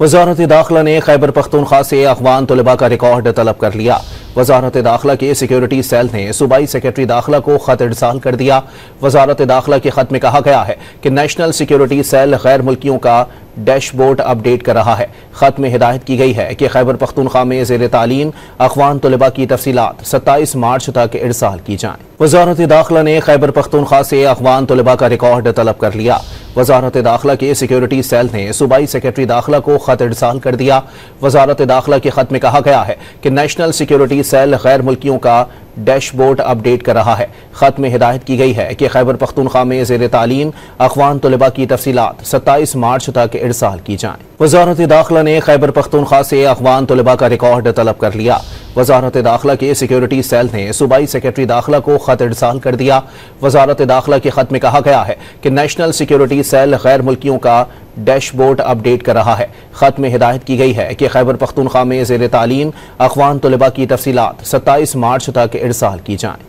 वजारत दाखिला ने खैबर पख्तूनख्वा से अफगान तलबा का रिकॉर्ड तलब कर लिया। वजारत दाखिला के सिक्योरिटी सेल ने सूबाई सेक्रेटरी दाखिला को खत इरसाल कर दिया। वजारत दाखिला के खत में कहा गया है कि नेशनल सिक्योरिटी सेल गैर मुल्कियों का डैशबोर्ड अपडेट कर रहा है। खत में हिदायत की गई है कि खैबर पख्तूनख्वा में ज़ेर तालीम अफगान तलबा की तफसीलात 27 मार्च तक इरसाल की जाएं। वजारत दाखिला ने खैबर पख्तूनख्वा से अफगान तलबा का रिकॉर्ड तलब कर लिया। वजारत दाखिला के सिक्योरिटी सेल ने सूबाई सेक्रेटरी दाखिला को खत इरसाल कर दिया। वजारत दाखिला के खत में कहा गया है कि नेशनल सिक्योरिटी सेल गैर मुल्कियों का डैशबोर्ड अपडेट कर रहा है। खत में हिदायत की गई है कि खैबर पख्तूनख्वा में ज़ेर तालीम अफगान तलबा की तफसीलात 27 मार्च तक इरसाल की जाएं। वजारत दाखिला ने खैबर पख्तूनख्वा से अफगान तलबा का रिकॉर्ड तलब कर लिया। वजारत दाखिला के सिक्योरिटी सेल ने सूबाई सेक्रेटरी दाखिला को खत इरसाल कर दिया। वजारत दाखिला के खत में कहा गया है कि नेशनल सिक्योरिटी सेल गैर मुल्कियों का डैशबोर्ड अपडेट कर रहा है। खत में हिदायत की गई है कि खैबर पख्तूनख्वा में ज़ेर तालीम अफगान तलबा की तफसीलात 27 मार्च तक इरसाल की जाएं।